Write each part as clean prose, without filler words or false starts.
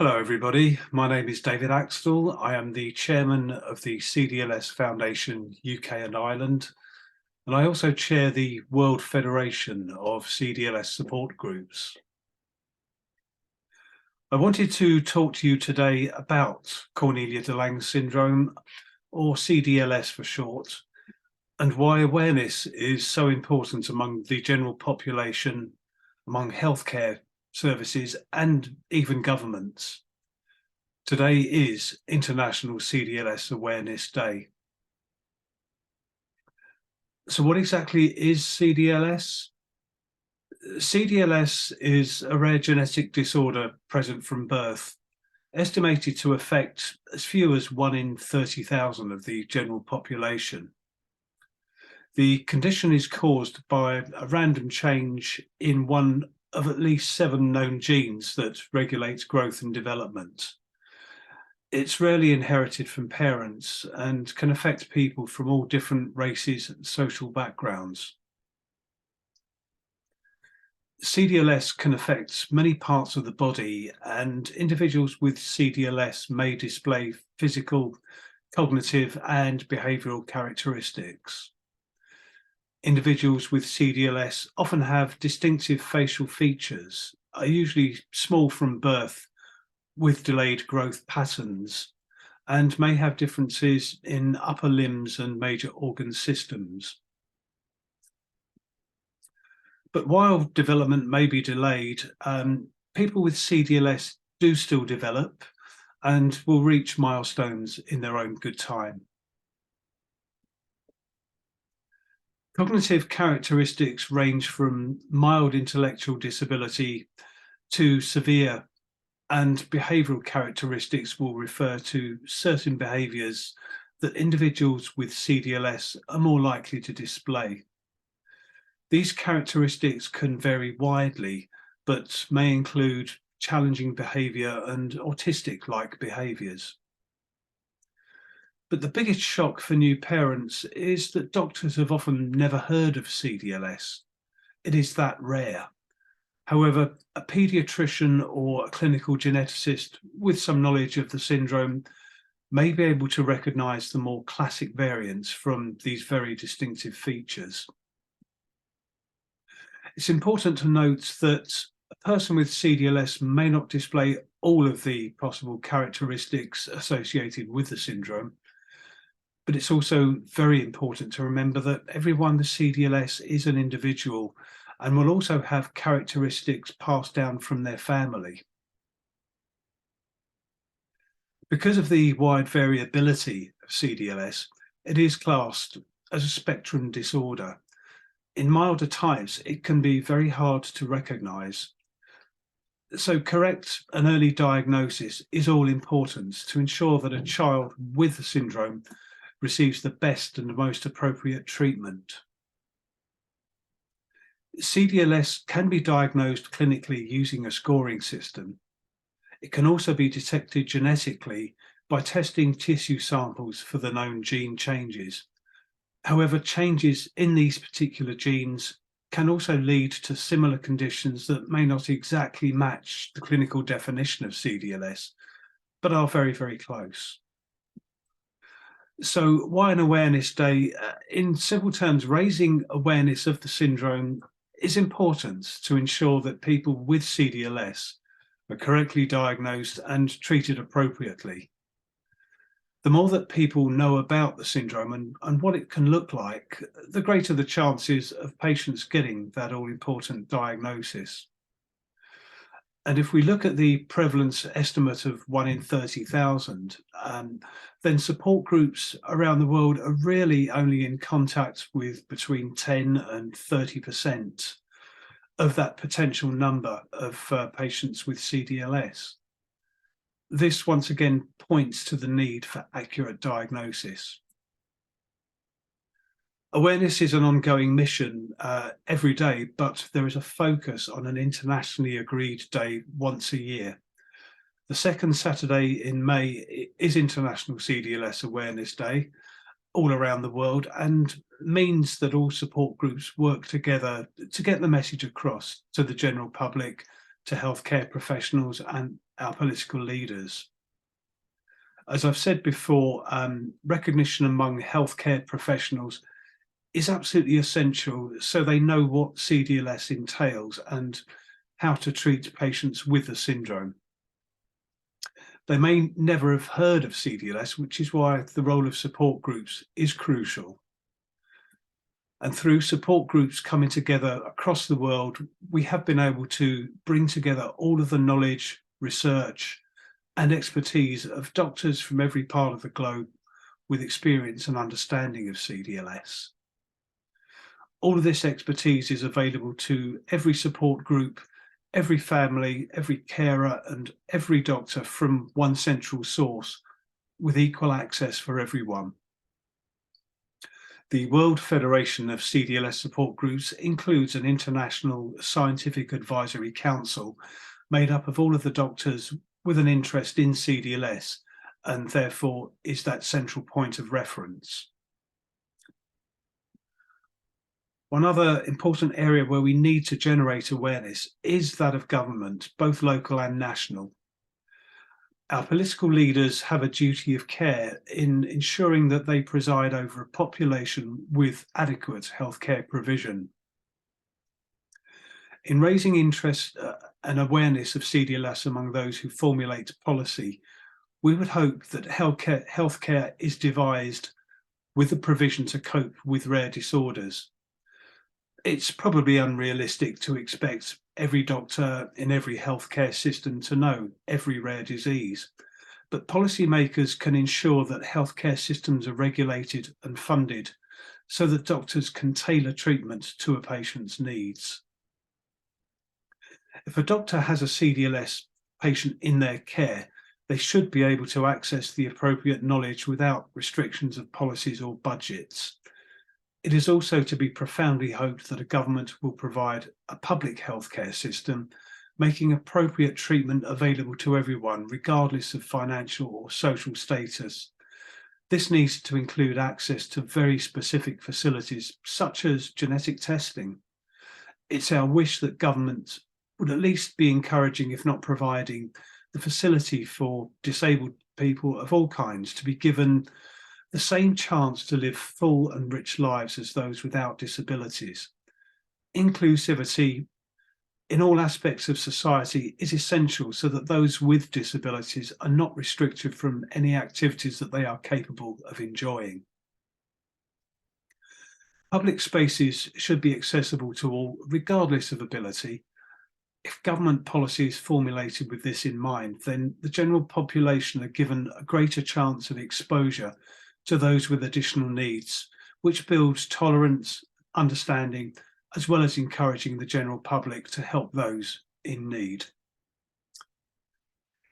Hello everybody, my name is David Axtell. I am the chairman of the CdLS Foundation UK and Ireland, and I also chair the World Federation of CdLS support groups. I wanted to talk to you today about Cornelia de Lange Syndrome, or CdLS for short, and why awareness is so important among the general population, among healthcare services and even governments. Today is International CdLS Awareness Day. So what exactly is CdLS? CdLS is a rare genetic disorder present from birth, estimated to affect as few as 1 in 30,000 of the general population. The condition is caused by a random change in one of at least 7 known genes that regulates growth and development. It's rarely inherited from parents and can affect people from all different races and social backgrounds. CdLS can affect many parts of the body, and individuals with CdLS may display physical, cognitive and behavioural characteristics. Individuals with CdLS often have distinctive facial features, are usually small from birth with delayed growth patterns, and may have differences in upper limbs and major organ systems. But while development may be delayed, people with CdLS do still develop and will reach milestones in their own good time. Cognitive characteristics range from mild intellectual disability to severe, and behavioural characteristics will refer to certain behaviours that individuals with CdLS are more likely to display. These characteristics can vary widely, but may include challenging behaviour and autistic-like behaviours. But the biggest shock for new parents is that doctors have often never heard of CdLS. It is that rare. However, a paediatrician or a clinical geneticist with some knowledge of the syndrome may be able to recognise the more classic variants from these very distinctive features. It's important to note that a person with CdLS may not display all of the possible characteristics associated with the syndrome, but it's also very important to remember that everyone with CdLS is an individual and will also have characteristics passed down from their family. Because of the wide variability of CdLS, it is classed as a spectrum disorder. In milder types, it can be very hard to recognise. So correct and early diagnosis is all important to ensure that a child with the syndrome receives the best and most appropriate treatment. CdLS can be diagnosed clinically using a scoring system. It can also be detected genetically by testing tissue samples for the known gene changes. However, changes in these particular genes can also lead to similar conditions that may not exactly match the clinical definition of CdLS, but are very, very close. So why an awareness day? In simple terms, raising awareness of the syndrome is important to ensure that people with CdLS are correctly diagnosed and treated appropriately. The more that people know about the syndrome and what it can look like, the greater the chances of patients getting that all-important diagnosis. And if we look at the prevalence estimate of 1 in 30,000, then support groups around the world are really only in contact with between 10 and 30% of that potential number of patients with CdLS. This once again points to the need for accurate diagnosis. Awareness is an ongoing mission every day, but there is a focus on an internationally agreed day once a year. The second Saturday in May is International CdLS Awareness Day all around the world, and means that all support groups work together to get the message across to the general public to healthcare professionals and our political leaders. As I've said before, recognition among healthcare professionals is absolutely essential so they know what CdLS entails and how to treat patients with the syndrome. They may never have heard of CdLS, which is why the role of support groups is crucial. And through support groups coming together across the world, we have been able to bring together all of the knowledge, research, and expertise of doctors from every part of the globe with experience and understanding of CdLS. All of this expertise is available to every support group, every family, every carer, and every doctor from one central source with equal access for everyone. The World Federation of CdLS Support Groups includes an international scientific advisory council made up of all of the doctors with an interest in CdLS, and therefore is that central point of reference. One other important area where we need to generate awareness is that of government, both local and national. Our political leaders have a duty of care in ensuring that they preside over a population with adequate healthcare provision. In raising interest and awareness of CdLS among those who formulate policy, we would hope that healthcare is devised with the provision to cope with rare disorders. It's probably unrealistic to expect every doctor in every healthcare system to know every rare disease, but policymakers can ensure that healthcare systems are regulated and funded so that doctors can tailor treatment to a patient's needs. If a doctor has a CdLS patient in their care, they should be able to access the appropriate knowledge without restrictions of policies or budgets. It is also to be profoundly hoped that a government will provide a public healthcare system, making appropriate treatment available to everyone, regardless of financial or social status. This needs to include access to very specific facilities, such as genetic testing. It's our wish that government would at least be encouraging, if not providing, the facility for disabled people of all kinds to be given the same chance to live full and rich lives as those without disabilities. Inclusivity in all aspects of society is essential so that those with disabilities are not restricted from any activities that they are capable of enjoying. Public spaces should be accessible to all, regardless of ability. If government policy is formulated with this in mind, then the general population are given a greater chance of exposure to those with additional needs, which builds tolerance, understanding, as well as encouraging the general public to help those in need.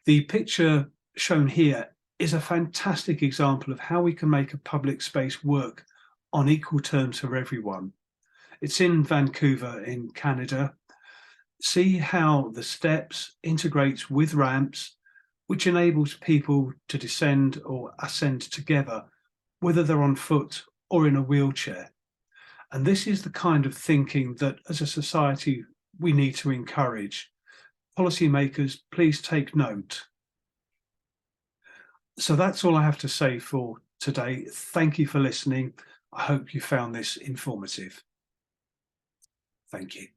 The picture shown here is a fantastic example of how we can make a public space work on equal terms for everyone. It's in Vancouver in Canada. See how the steps integrates with ramps, which enables people to descend or ascend together, whether they're on foot or in a wheelchair. And this is the kind of thinking that as a society we need to encourage. Policymakers, please take note. So that's all I have to say for today. Thank you for listening. I hope you found this informative. Thank you.